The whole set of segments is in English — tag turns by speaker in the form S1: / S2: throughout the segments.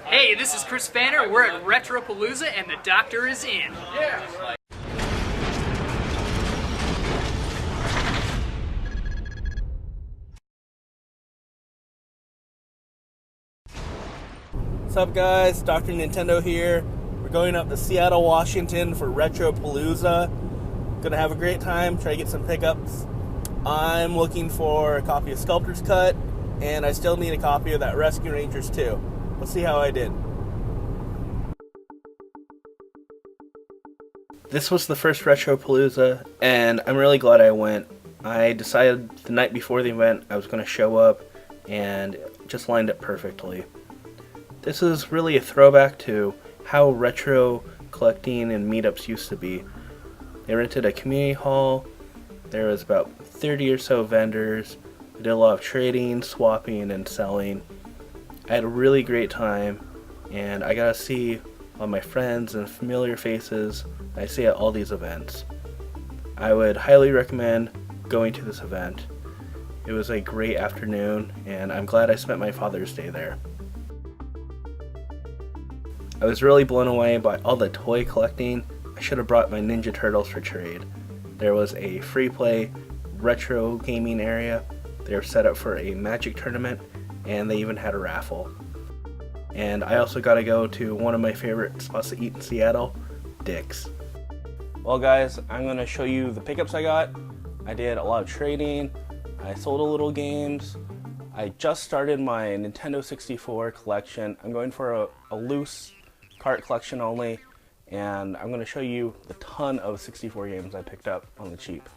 S1: Hey, this is Chris Banner. We're at Retropalooza and the doctor is in. Yeah.
S2: What's up, guys? Dr. Nintendo here. We're going up to Seattle, Washington for Retropalooza. Gonna have a great time, try to get some pickups. I'm looking for a copy of Sculptor's Cut, and I still need a copy of that Rescue Rangers 2. Let's see how I did. This was the first Retropalooza, and I'm really glad I went. I decided the night before the event I was going to show up, and it just lined up perfectly. This is really a throwback to how retro collecting and meetups used to be. They rented a community hall, there was about 30 or so vendors, we did a lot of trading, swapping, and selling. I had a really great time, and I got to see all my friends and familiar faces I see at all these events. I would highly recommend going to this event. It was a great afternoon, and I'm glad I spent my Father's Day there. I was really blown away by all the toy collecting. I should have brought my Ninja Turtles for trade. There was a free play retro gaming area. They were set up for a Magic tournament, and they even had a raffle. And I also got to go to one of my favorite spots to eat in Seattle, Dick's. Well, guys, I'm going to show you the pickups I got. I did a lot of trading. I sold a little games. I just started my Nintendo 64 collection. I'm going for a loose cart collection only, and I'm going to show you the ton of 64 games I picked up on the cheap.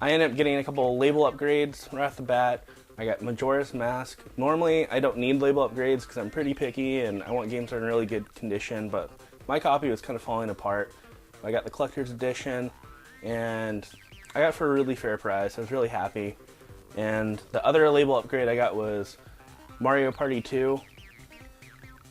S2: I ended up getting a couple of label upgrades right off the bat. I got Majora's Mask. Normally, I don't need label upgrades because I'm pretty picky and I want games that are in really good condition, but my copy was kind of falling apart. I got the collector's edition, and I got it for a really fair price. I was really happy. And the other label upgrade I got was Mario Party 2.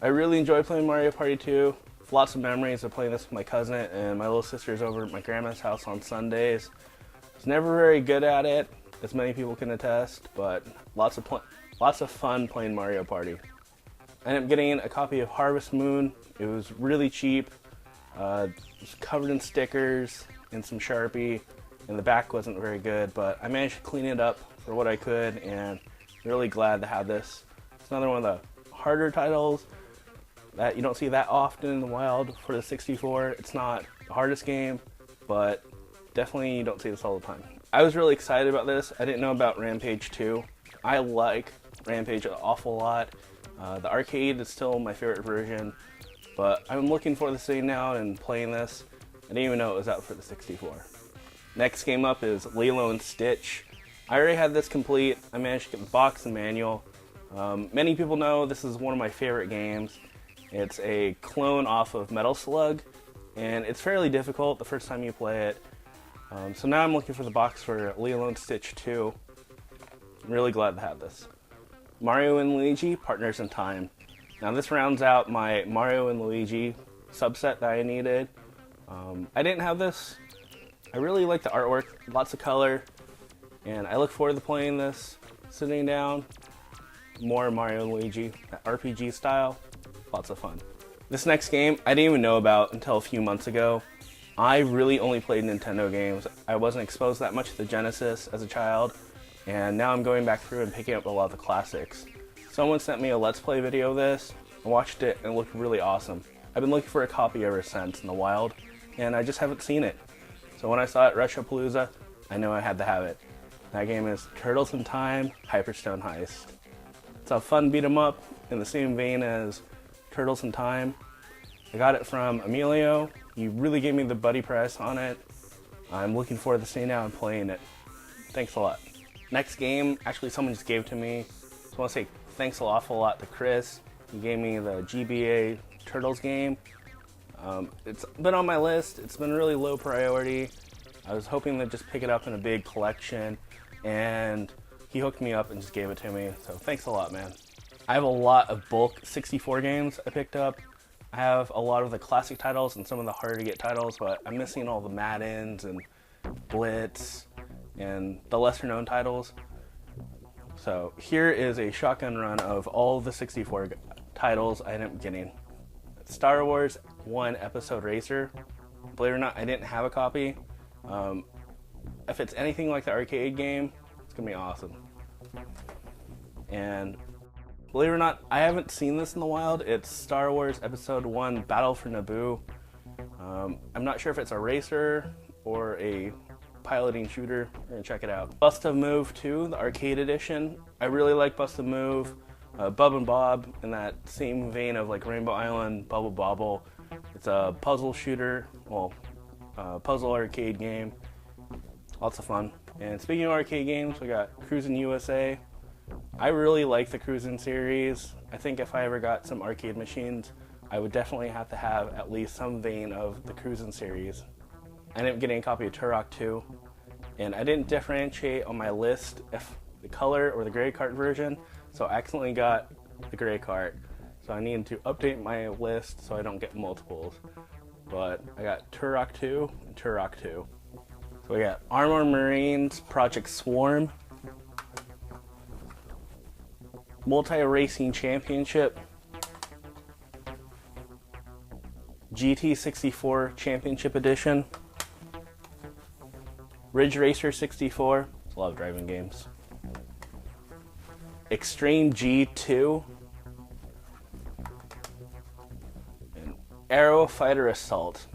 S2: I really enjoy playing Mario Party 2. Lots of memories of playing this with my cousin and my little sisters over at my grandma's house on Sundays. I was never very good at it, as many people can attest, but lots of fun playing Mario Party. I ended up getting a copy of Harvest Moon. It was really cheap. It was covered in stickers and some Sharpie, and the back wasn't very good, but I managed to clean it up for what I could, and I'm really glad to have this. It's another one of the harder titles that you don't see that often in the wild for the 64. It's not the hardest game, but definitely you don't see this all the time. I was really excited about this. I didn't know about Rampage 2. I like Rampage an awful lot. The arcade is still my favorite version, but I'm looking forward to sitting down and playing this. I didn't even know it was out for the 64. Next game up is Lilo and Stitch. I already had this complete. I managed to get the box and manual. Many people know this is one of my favorite games. It's a clone off of Metal Slug, and it's fairly difficult the first time you play it. So now I'm looking for the box for Lilo and Stitch 2. I'm really glad to have this. Mario and Luigi, Partners in Time. Now this rounds out my Mario and Luigi subset that I needed. I didn't have this. I really like the artwork, lots of color, and I look forward to playing this, sitting down. More Mario and Luigi, that RPG style, lots of fun. This next game I didn't even know about until a few months ago. I really only played Nintendo games. I wasn't exposed that much to the Genesis as a child, and now I'm going back through and picking up a lot of the classics. Someone sent me a Let's Play video of this. I watched it and it looked really awesome. I've been looking for a copy ever since in the wild, and I just haven't seen it. So when I saw it at Retropalooza, I knew I had to have it. That game is Turtles in Time, Hyperstone Heist. It's a fun beat 'em up in the same vein as Turtles in Time. I got it from Emilio. He really gave me the buddy price on it. I'm looking forward to sitting down and playing it. Thanks a lot. Next game, actually someone just gave to me. So I want to say thanks an awful lot to Chris. He gave me the GBA Turtles game. It's been on my list. It's been really low priority. I was hoping to just pick it up in a big collection, and he hooked me up and just gave it to me. So thanks a lot, man. I have a lot of bulk 64 games I picked up. I have a lot of the classic titles and some of the harder to get titles, but I'm missing all the Maddens and Blitz and the lesser known titles. So here is a shotgun run of all the 64 titles I ended up getting. Star Wars 1 Episode Racer. Believe it or not, I didn't have a copy. If it's anything like the arcade game, it's going to be awesome. And believe it or not, I haven't seen this in the wild. It's Star Wars Episode 1 Battle for Naboo. I'm not sure if it's a racer or a piloting shooter. We're going to check it out. Bust a Move 2, the arcade edition. I really like Bust a Move. Bub and Bob, in that same vein of like Rainbow Island, Bubble Bobble. It's a puzzle shooter, well, puzzle arcade game. Lots of fun. And speaking of arcade games, we got Cruisin' USA. I really like the Cruisin' series. I think if I ever got some arcade machines, I would definitely have to have at least some vein of the Cruisin' series. I ended up getting a copy of Turok 2, and I didn't differentiate on my list if the color or the gray cart version, so I accidentally got the gray cart. So I needed to update my list so I don't get multiples. But I got Turok 2 and Turok 2. So we got Armor Marines Project Swarm, Multi-Racing Championship, GT64 Championship Edition, Ridge Racer 64, it's a lot of driving games, Extreme G2, and Aero Fighter Assault.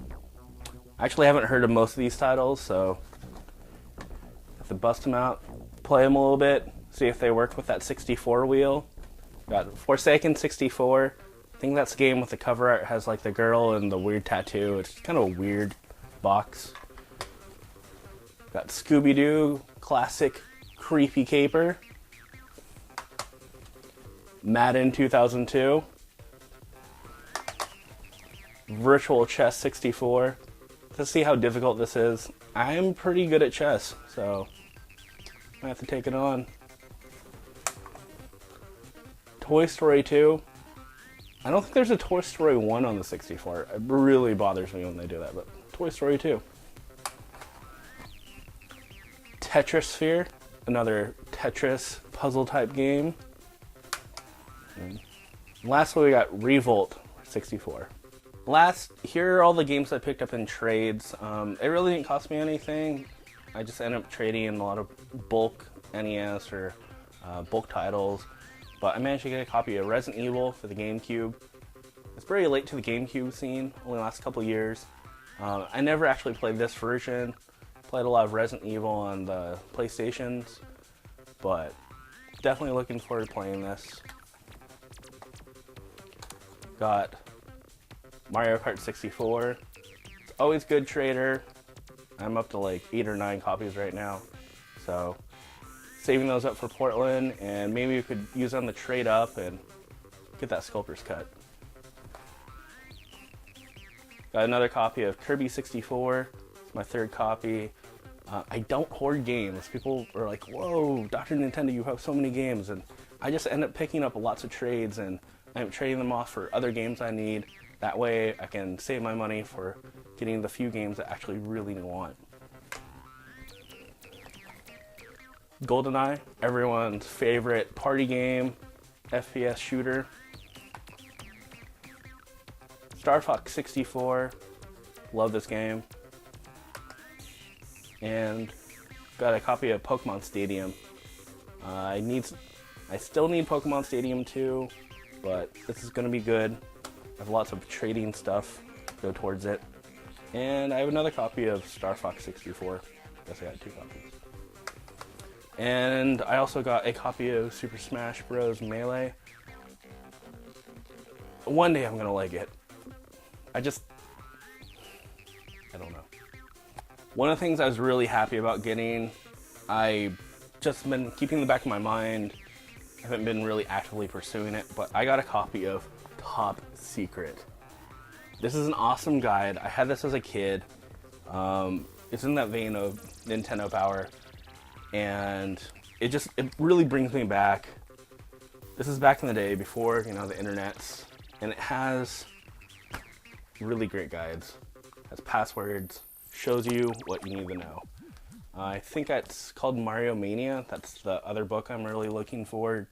S2: I actually haven't heard of most of these titles, so I have to bust them out, play them a little bit, see if they work with that 64 wheel. Got Forsaken 64. I think that's the game with the cover art has like the girl and the weird tattoo. It's kind of a weird box. Got Scooby-Doo Classic Creepy Caper. Madden 2002. Virtual Chess 64. To see how difficult this is, I'm pretty good at chess, so I have to take it on. Toy Story 2. I don't think there's a Toy Story 1 on the 64. It really bothers me when they do that, but Toy Story 2. Tetrisphere, another Tetris puzzle type game. And lastly, we got Revolt 64. Here are all the games I picked up in trades. It really didn't cost me anything. I just ended up trading in a lot of bulk NES or bulk titles. But I managed to get a copy of Resident Evil for the GameCube. It's pretty late to the GameCube scene, only the last couple years. I never actually played this version. Played a lot of Resident Evil on the PlayStations, but definitely looking forward to playing this. Got Mario Kart 64. It's always good trader. I'm up to like 8 or 9 copies right now, so saving those up for Portland, and maybe we could use them to trade up and get that sculptor's cut. Got another copy of Kirby 64. It's my 3rd copy. I don't hoard games. People are like, whoa, Dr. Nintendo, you have so many games. And I just end up picking up lots of trades, and I'm trading them off for other games I need. That way I can save my money for getting the few games I actually really want. GoldenEye, everyone's favorite party game, FPS shooter. Star Fox 64, love this game. And got a copy of Pokemon Stadium. I still need Pokemon Stadium 2, but this is going to be good. I have lots of trading stuff to go towards it. And I have another copy of Star Fox 64. Guess I got 2 copies. And I also got a copy of Super Smash Bros. Melee. One day I'm going to like it. I don't know. One of the things I was really happy about getting, I just been keeping in the back of my mind. I haven't been really actively pursuing it, but I got a copy of Top Secret. This is an awesome guide. I had this as a kid. It's in that vein of Nintendo Power, and it really brings me back. This is back in the day before, the internets, and it has really great guides. It has passwords, shows you what you need to know. I think that's called Mario Mania. That's the other book I'm really looking for,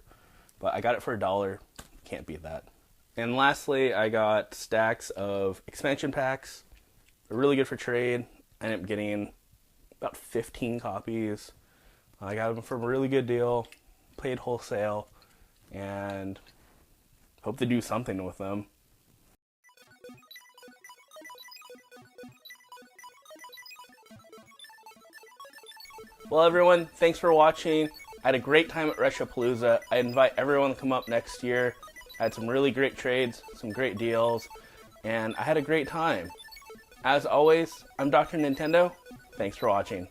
S2: but I got it for $1. Can't beat that. And lastly, I got stacks of expansion packs. They're really good for trade. I ended up getting about 15 copies. I got them for a really good deal, paid wholesale, and hope to do something with them. Well, everyone, thanks for watching. I had a great time at Retropalooza. I invite everyone to come up next year. I had some really great trades, some great deals, and I had a great time. As always, I'm Dr. Nintendo. Thanks for watching.